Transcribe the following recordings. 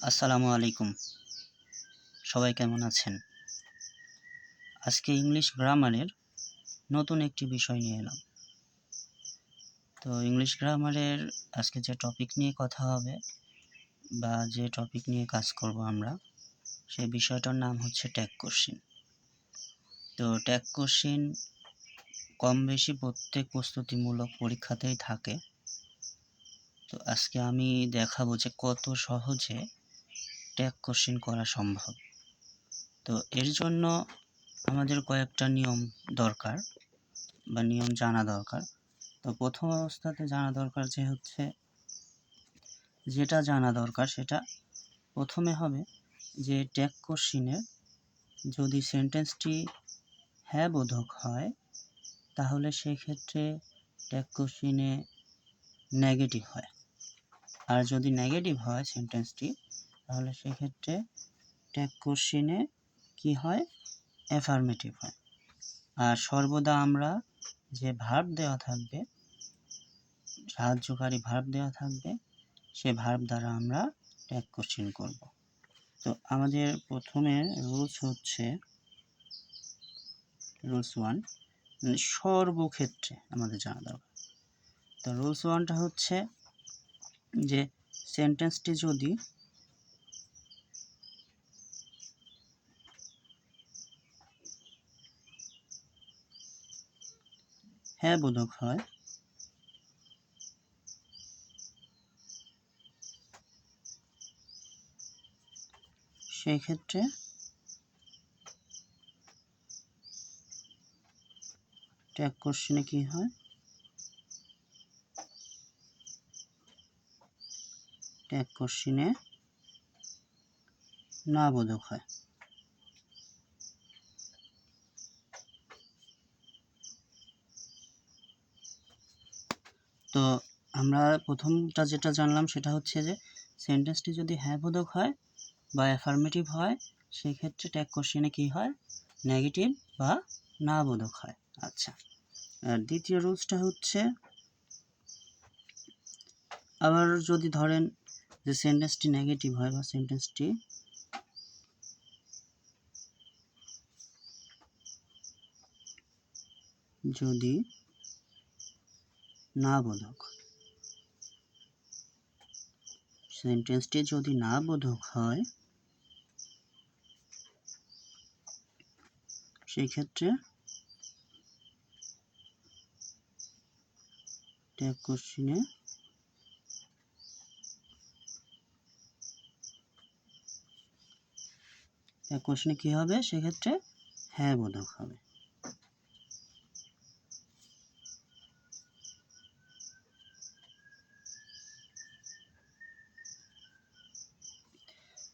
আসসালামু আলাইকুম। সবাই কেমন আছেন? আজকে ইংলিশ গ্রামারের নতুন একটি বিষয় নিয়ে এলাম। তো ইংলিশ গ্রামারের আজকে যে টপিক নিয়ে কথা হবে বা যে টপিক নিয়ে কাজ করব আমরা, সেই বিষয়টার নাম হচ্ছে ট্যাগ কোশ্চেন। তো ট্যাগ কোশ্চেন কম বেশি প্রত্যেক প্রস্তুতিমূলক পরীক্ষাতেই থাকে। তো আজকে আমি দেখাবো যে কত সহজে ট্যাগ কোশ্চেন করা সম্ভব। তো এর জন্য আমাদের কয়েকটা নিয়ম দরকার বা নিয়ম জানা দরকার। তো প্রথম অবস্থাতে জানা দরকার যেটা জানা দরকার সেটা প্রথমে হবে যে ট্যাগ কোশ্চেনের যদি সেন্টেন্সটি হ্যাঁ বোধক হয় তাহলে সেক্ষেত্রে ট্যাগ কোশ্চেনে নেগেটিভ হয়, আর যদি নেগেটিভ হয় সেন্টেন্সটি তাহলে সেক্ষেত্রে ট্যাগ কোশ্চেনে কি হয়, অ্যাফার্মেটিভ হয়। আর সর্বদা আমরা যে ভার্ব দেওয়া থাকবে, সাহায্যকারী ভার্ব দেওয়া থাকবে, সে ভার্ব দ্বারা আমরা ট্যাগ কোশ্চেন করব। তো আমাদের প্রথমে রুলস হচ্ছে রুলস 1, সর্বক্ষেত্রে আমাদের জানা দরকার। তো রুলস 1টা হচ্ছে যে সেন্টেন্সটি যদি হ্যাঁ বোধক হয় সেই ক্ষেত্রে ট্যাগ কোশ্চেনে কি হয়, ট্যাগ কোশ্চেনে না বোধক হয়। তো আমরা প্রথমটা যেটা জানলাম সেটা হচ্ছে যে সেন্টেন্সটি যদি হ্যাঁ বোধক হয় বা অ্যাফার্মেটিভ হয় সেই ক্ষেত্রে ট্যাগ কোশ্চেনে কি হয়, নেগেটিভ বা না বোধক হয়। আচ্ছা, আর দ্বিতীয় রুলসটা হচ্ছে আবার যদি ধরেন যে সেন্টেন্সটি নেগেটিভ হয় বা সেন্টেন্সটি যদি না বোধক, সেন্টেন্সটি যদি না বোধক হয় সেই ক্ষেত্রে ট্যাগ কোশ্চেনে কি হবে, সেক্ষেত্রে হ্যাঁ বোধক হবে।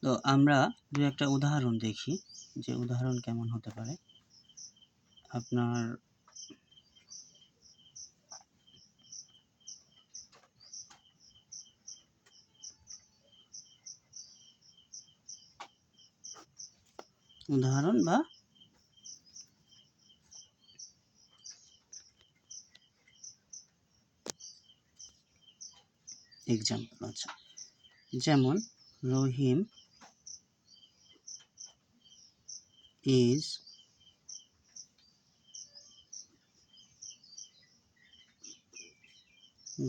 তো আমরা দু একটা উদাহরণ দেখি যে উদাহরণ কেমন হতে পারে। আপনার উদাহরণ বা এক্সাম্পল। আচ্ছা, যেমন রহিম ইজ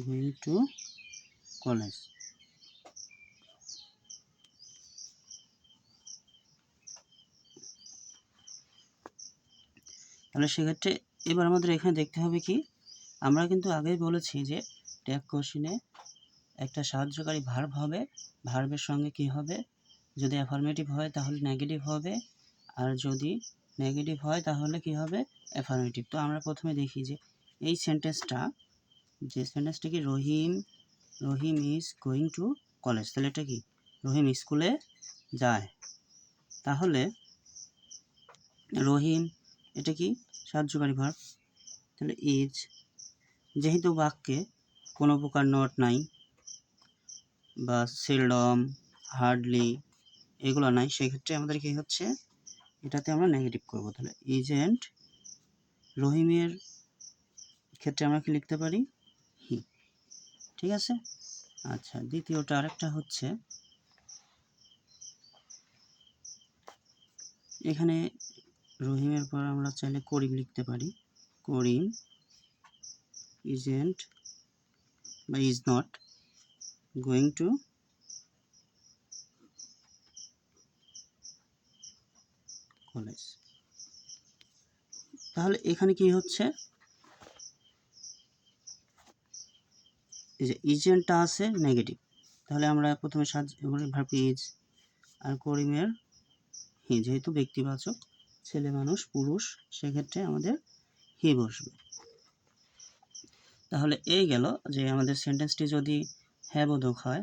গোয়িং টু কলেজ। তাহলে সেক্ষেত্রে এবার আমাদের এখানে দেখতে হবে কি, আমরা কিন্তু আগেই বলেছি যে ট্যাগ কোশ্চেনে একটা সাহায্যকারী ভার্ব হবে, ভার্বের সঙ্গে কি হবে, যদি অ্যাফার্মেটিভ হয় তাহলে নেগেটিভ হবে, আর যদি নেগেটিভ হয় তাহলে কি হবে, অ্যাফার্মেটিভ। তো আমরা প্রথমে দেখি যে এই সেন্টেন্সটা কি, রহিম ইজ গোয়িং টু কলেজ, তাহলে এটা কি, রহিম স্কুলে যায়। তাহলে রহিম এটা কি, সাহায্যকারী ভার্ব, তাহলে ইজ, যেহেতু বাক্যে কোনো প্রকার নট নাই বা সেলডম, হার্ডলি এগুলো নাই, সেক্ষেত্রে আমাদের কি হচ্ছে, এটাতে আমরা নেগেটিভ করবো। তাহলে ইজেন্ট, রহিমের ক্ষেত্রে আমরা কি লিখতে পারি, হি। ঠিক আছে। আচ্ছা, দ্বিতীয়টা আরেকটা হচ্ছে এখানে রহিমের পর আমরা চাইলে করিম লিখতে পারি। করিম isn't বা is not going to college. তাহলে এখানে কি হচ্ছে, এই যে ইজেন্টটা আছে নেগেটিভ, তাহলে আমরা প্রথমে ভার্ব ইজ, আর করিমের হি, যেহেতু ব্যক্তিবাচক ছেলে মানুষ পুরুষ, সেক্ষেত্রে আমাদের হি বসবে। তাহলে এই গেল যে আমাদের সেন্টেন্সটি যদি হ্যাঁ বোধক হয়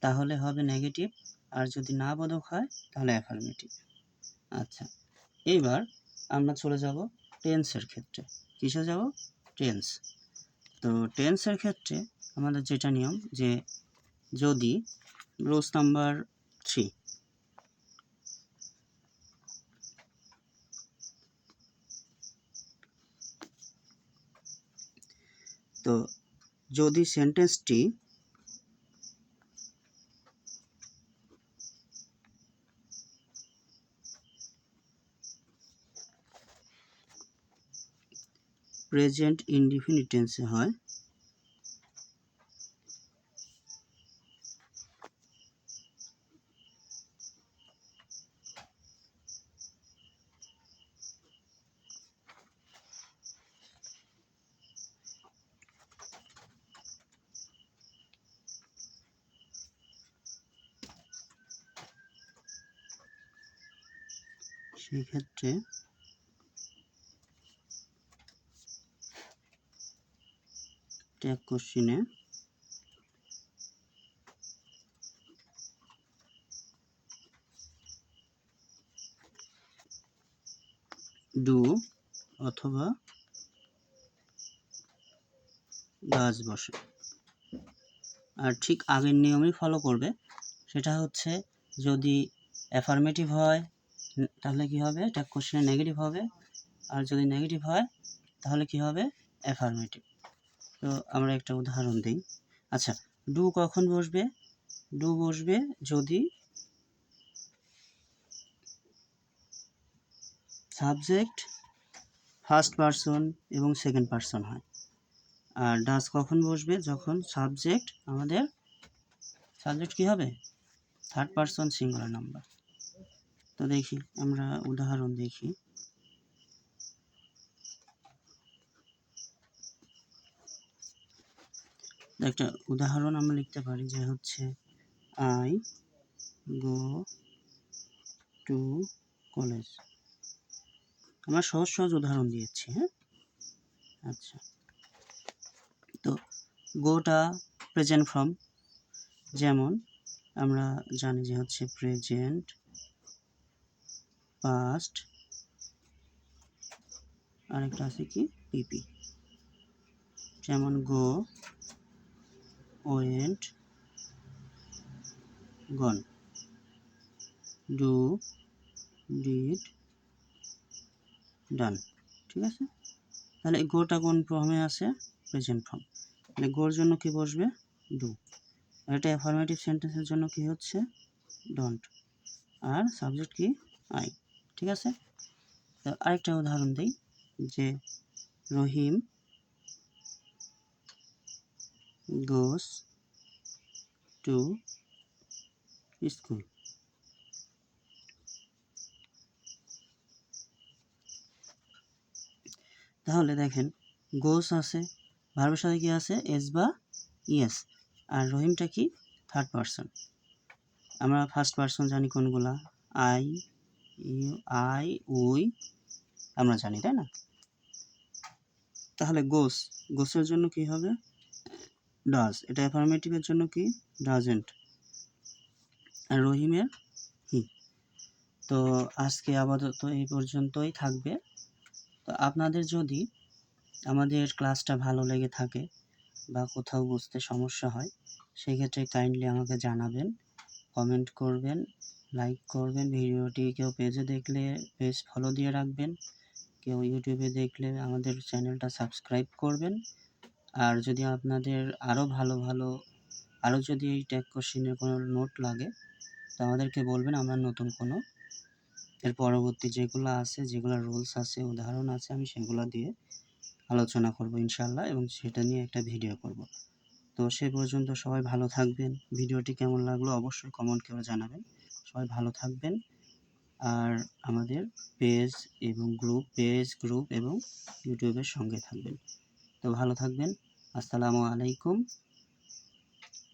তাহলে হবে নেগেটিভ, আর যদি না বোধক হয় তাহলে অ্যাফার্মেটিভ। আচ্ছা, এইবার আমরা চলে যাব টেন্সের ক্ষেত্রে। কিসে যাব? টেন্স। তো টেন্সের ক্ষেত্রে আমাদের যেটা নিয়ম, যে যদি রুলস নাম্বার 3, তো যদি সেন্টেন্সটি প্রেজেন্ট ইনডিফিনিট টেন্সে হয়, সেই ক্ষেত্রে ট্যাগ কোশ্চিনে ডু অথবা ডাজ বসে। আর ঠিক আগের নিয়মই ফলো করবে, সেটা হচ্ছে যদি অ্যাফার্মেটিভ হয় তাহলে কি হবে, ট্যাগ কোশ্চেনে নেগেটিভ হবে, আর যদি নেগেটিভ হয় তাহলে কি হবে, অ্যাফার্মেটিভ। তো আমরা একটা উদাহরণ দিই। আচ্ছা, ডু কখন বসবে? ডু বসবে যদি সাবজেক্ট ফার্স্ট পারসন এবং সেকেন্ড পারসন হয়। আর ডাজ কখন বসবে? যখন সাবজেক্ট কি হবে, থার্ড পারসন সিঙ্গুলার নাম্বার। তো দেখি, আমরা উদাহরণ দেখি। একটা উদাহরণ আমরা লিখতে পারি যে হচ্ছে আই গো টু কলেজ। আমরা সহজ সহজ উদাহরণ দিয়েছি, হ্যাঁ। আচ্ছা, তো গোটা প্রেজেন্ট ফর্ম, যেমন আমরা জানি যে হচ্ছে প্রেজেন্ট, পাস্ট, আরেকটা আছে কি পিপি, যেমন গো, ওয়েন্ট, গন, ডু, ডিড, ডান। ঠিক আছে, তাহলে গোটা কোন ফর্মে আছে? Present form. তাহলে গোর জন্য কি বসবে? ডু। আর এটা অ্যাফার্মেটিভ সেন্টেন্সের জন্য কি হচ্ছে? ডোন্ট। আর সাবজেক্ট কি? আই। ঠিক আছে, তো আরেকটা উদাহরণ দিই, যে রহিম গোস টু স্কুল। তাহলে দেখেন, গোস আছে, ভার্বের সাথে কি আছে? এস বা ইয়েস। আর রহিমটা কি? Third person. আমরা ফার্স্ট পারসন জানি কোনগুলা? আই, ইউ, আই, উই, আমরা জানি, তাই না? তাহলে গোসের জন্য কি হবে? ডাজ। এটা অ্যাফার্মেটিভের জন্য কি? ডাজেন্ট। আর রহিমের হি। তো আজকে আপাতত এই পর্যন্তই থাকবে। তো আপনাদের যদি আমাদের ক্লাসটা ভালো লেগে থাকে বা কোথাও বুঝতে সমস্যা হয়, সেক্ষেত্রে কাইন্ডলি আমাকে জানাবেন, কমেন্ট করবেন, লাইক করবেন। ভিডিওটি কেউ পেজে দেখলে পেজ ফলো দিয়ে রাখবেন, কেউ ইউটিউবে দেখলে আমাদের চ্যানেলটা সাবস্ক্রাইব করবেন। আর যদি আপনাদের আরও যদি এই ট্যাগ কোশ্চেনের কোনো নোট লাগে তো আমাদেরকে বলবেন, আমরা নতুন কোনো এর পরবর্তী যেগুলো আছে, যেগুলো রুলস আছে, উদাহরণ আছে, আমি সেগুলো দিয়ে আলোচনা করব ইনশাআল্লাহ, এবং সেটা নিয়ে একটা ভিডিও করব। তো সে পর্যন্ত সবাই ভালো থাকবেন। ভিডিওটি কেমন লাগলো অবশ্যই কমেন্ট করে জানাবেন। সবাই ভালো থাকবেন। আর আমাদের পেজ গ্রুপ এবং ইউটিউবের সঙ্গে থাকবেন। তো ভালো থাকবেন। আসসালামু আলাইকুম।